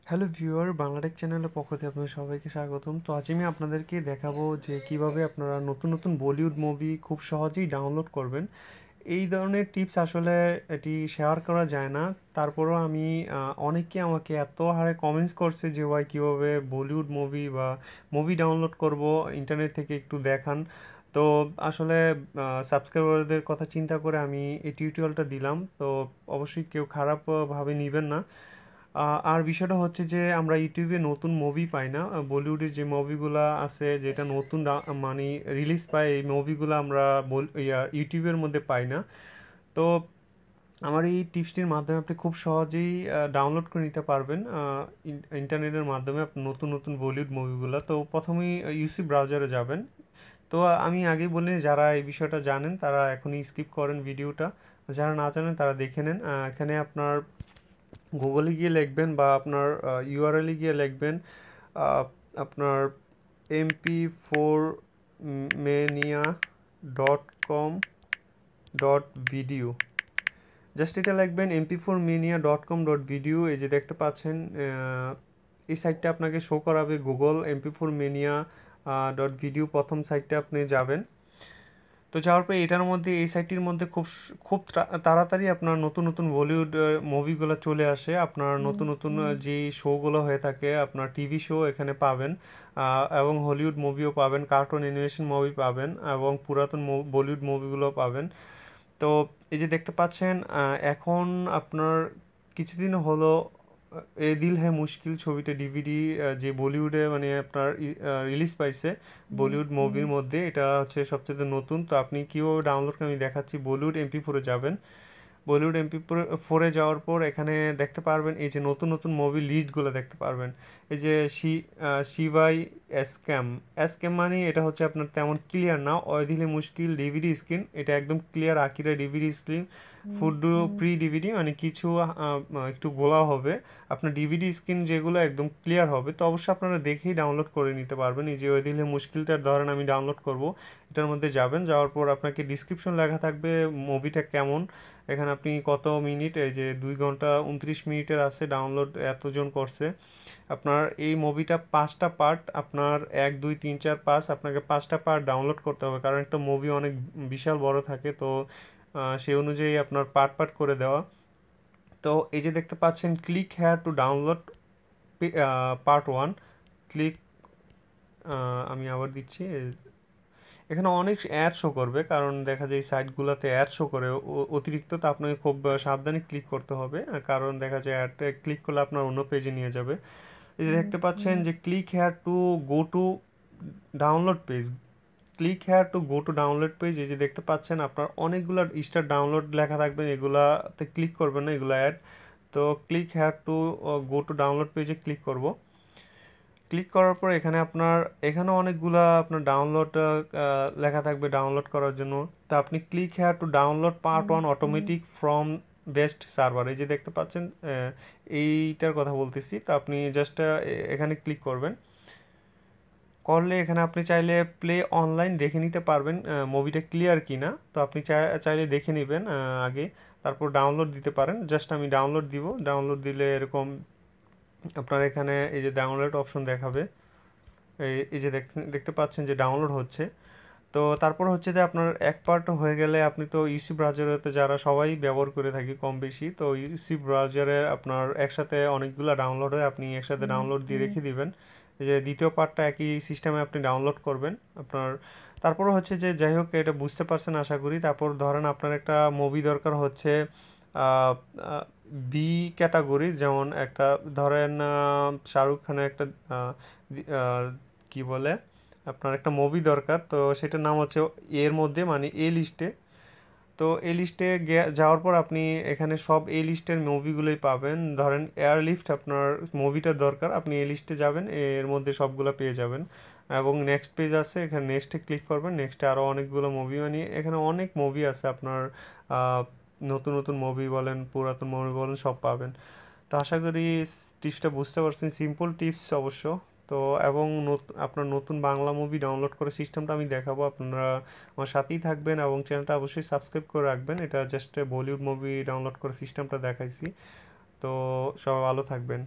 Hello viewer, Bangla Tech চ্যানেলের পক্ষ থেকে আপনাদের সবাইকে স্বাগতম। তো আজ আমি আপনাদেরকে দেখাবো যে কিভাবে আপনারা নতুন নতুন বলিউড মুভি খুব সহজেই ডাউনলোড করবেন। এই ধরনের টিপস আসলে এটি শেয়ার করা যায় না। তারপরও আমি অনেকে আমাকে এত হারে কমেন্টস করছে যে ভাই কীভাবে বলিউড মুভি বা মুভি ডাউনলোড করব, ইন্টারনেট থেকে একটু দেখান। তো আসলে সাবস্ক্রাইবারদের কথা চিন্তা করে আমি এই টিউটোরিয়ালটা দিলাম। তো অবশ্যই কেউ খারাপভাবে নেবেন না। আর বিষয়টা হচ্ছে যে আমরা ইউটিউবে নতুন মুভি পাই না। বলিউডের যে মুভিগুলা আছে যেটা নতুন মানে রিলিজ পায়, এই মুভিগুলো আমরা ইউটিউবের মধ্যে পাই না। তো আমার এই টিপসটির মাধ্যমে আপনি খুব সহজেই ডাউনলোড করে নিতে পারবেন ইন্টারনেটের মাধ্যমে আপনি নতুন নতুন বলিউড মুভিগুলো। তো প্রথমেই ইউসি ব্রাউজারে যাবেন। তো আমি আগেই বলি, যারা এই বিষয়টা জানেন তারা এখনই স্কিপ করেন ভিডিওটা, যারা না জানেন তারা দেখে নেন। এখানে আপনার গুগলে গিয়ে লিখবেন বা আপনার ইউআরএলে গিয়ে লিখবেন আপনার mp4mania.com.video। জাস্ট এটা লিখবেন mp4mania.com.video। এই যে দেখতে পাচ্ছেন, এই সাইটটা আপনাকে শো করাবে গুগল mp4mania.video। প্রথম সাইটটা আপনি যাবেন। তো যাওয়ার পরে এটার মধ্যে, এই সাইটটির মধ্যে খুব তাড়াতাড়ি আপনার নতুন নতুন বলিউড মুভিগুলো চলে আসে। আপনার নতুন নতুন যে শোগুলো হয়ে থাকে, আপনার টিভি শো এখানে পাবেন, এবং হলিউড মুভিও পাবেন, কার্টুন অ্যানিমেশন মুভি পাবেন, এবং পুরাতন বলিউড মুভিগুলো পাবেন। তো এই যে দেখতে পাচ্ছেন, এখন আপনার কিছুদিন হলো এ দিল হ্যায় মুশকিল ছবিটা ডিভিডি যে বলিউডে মানে আপনার রিলিজ পাইছে বলিউড মুভির মধ্যে, এটা হচ্ছে সবচেয়ে নতুন। তো আপনি কীভাবে ডাউনলোড আমি দেখাচ্ছি। বলিউড MP4-এ যাবেন। বলিউড MP4-এ যাওয়ার পর এখানে দেখতে পারবেন এই যে নতুন নতুন মুভি লিস্টগুলো দেখতে পারবেন। এই যে শিবাই স্ক্যাম স্ক্যাম মানে এটা হচ্ছে আপনার তেমন ক্লিয়ার না। ওই দিলে মুশকিল ডিভিডি স্ক্রিন, এটা একদম clear Akira DVD screen. Food pre DVD মানে কিছু একটু গোলা হবে। আপনার ডিভিডি স্ক্রিন যেগুলো একদম ক্লিয়ার হবে। তো অবশ্যই আপনারা দেখেই ডাউনলোড করে নিতে পারবেন। এই যে ওই দিলে মুশকিলটার ধরেন আমি ডাউনলোড করব, এটার মধ্যে যাবেন। যাওয়ার পর আপনাকে ডিসক্রিপশন লেখা থাকবে মুভিটা কেমন। এখানে আপনি কত মিনিট, এই যে 2 ঘন্টা 29 মিনিটের আছে, ডাউনলোড এতজন করছে। আপনার এই মুভিটা 5টা পার্ট, আপনার 1 2 3 4 5, আপনাকে 5টা পার্ট ডাউনলোড করতে হবে, কারণ একটা মুভি অনেক বিশাল বড় থাকে। তো সেই অনুযায়ী আপনার পার্ট পার্ট করে দেওয়া। তো এই যে দেখতে পাচ্ছেন click here to download part 1। Click, আমি আবার দিচ্ছি। এখানে অনেক অ্যাড শো করবে, কারণ দেখা যায় এই সাইটগুলোতে অ্যাড শো করে অতিরিক্ত। তো আপনাকে খুব সাবধানে ক্লিক করতে হবে, কারণ দেখা যায় অ্যাডটা ক্লিক করলে আপনার অন্য পেজে নিয়ে যাবে। এই যে দেখতে পাচ্ছেন যে click here to go to download page. Click here to go to download page. এই যে দেখতে পাচ্ছেন আপনার অনেকগুলো স্টার ডাউনলোড লেখা থাকবে, এগুলাতে ক্লিক করবেন না, এগুলো অ্যাড। তো click here to go to download পেজে ক্লিক করব। ক্লিক করার পর এখানে অনেকগুলা আপনার ডাউনলোড লেখা থাকবে ডাউনলোড করার জন্য। তো আপনি click here to download part 1 automatic from best server. এই যে দেখতে পাচ্ছেন, এইটার কথা বলতেছি। তো আপনি জাস্ট এখানে ক্লিক করবেন। করলে এখানে আপনি চাইলে প্লে অনলাইন দেখে নিতে পারবেন মুভিটা ক্লিয়ার কি না। তো আপনি চাইলে দেখে নেবেন আগে, তারপর ডাউনলোড দিতে পারেন। জাস্ট আমি ডাউনলোড দিব। ডাউনলোড দিলে এরকম আপনার এখানে এই যে ডাউনলোড অপশন দেখাবে। এই যে দেখতে পাচ্ছেন যে ডাউনলোড হচ্ছে। তো তারপর হচ্ছে যে আপনার এক পার্ট হয়ে গেলে, আপনি তো ইউসি ব্রাউজারেতে যারা সবাই ব্যবহার করে থাকি কম বেশি, তো ইউসি ব্রাউজারে আপনার একসাথে অনেকগুলো ডাউনলোড হয়, আপনি একসাথে ডাউনলোড দিয়ে রেখে দিবেন। এই যে দ্বিতীয় পার্টটা একই সিস্টেমে আপনি ডাউনলোড করবেন আপনার। তারপর হচ্ছে যে যাই হোক, এটা বুঝতে পারছেন আশা করি। তারপর ধরেন আপনার একটা মুভি দরকার হচ্ছে বি ক্যাটাগরির, যেমন একটা ধরেন শাহরুখ খানের একটা কি বলে আপনার একটা মুভি দরকার। তো সেটার নাম হচ্ছে এর মধ্যে মানে এ লিস্টে। তো এই লিস্টে যাওয়ার পর আপনি এখানে সব এই লিস্টের মুভিগুলোই পাবেন। ধরেন এয়ারলিফট আপনার মুভিটার দরকার, আপনি এই লিস্টে যাবেন, এর মধ্যে সবগুলো পেয়ে যাবেন। এবং নেক্সট পেজ আছে, এখানে নেক্সটে ক্লিক করবেন। নেক্সটে আরও অনেকগুলো মুভি, মানে এখানে অনেক মুভি আছে আপনার। নতুন নতুন মুভি বলেন, পুরাতন মুভি বলেন, সব পাবেন। তো আশা করি টিপসটা বুঝতে পারছেন, সিম্পল টিপস অবশ্য। তো এবং আপনার নতুন বাংলা মুভি ডাউনলোড করার সিস্টেমটা আমি দেখাবো। আপনারা আমার সাথেই থাকবেন এবং চ্যানেলটা অবশ্যই সাবস্ক্রাইব করে রাখবেন। এটা জাস্ট বলিউড মুভি ডাউনলোড করার সিস্টেমটা দেখাইছি। তো সবাই ভালো থাকবেন।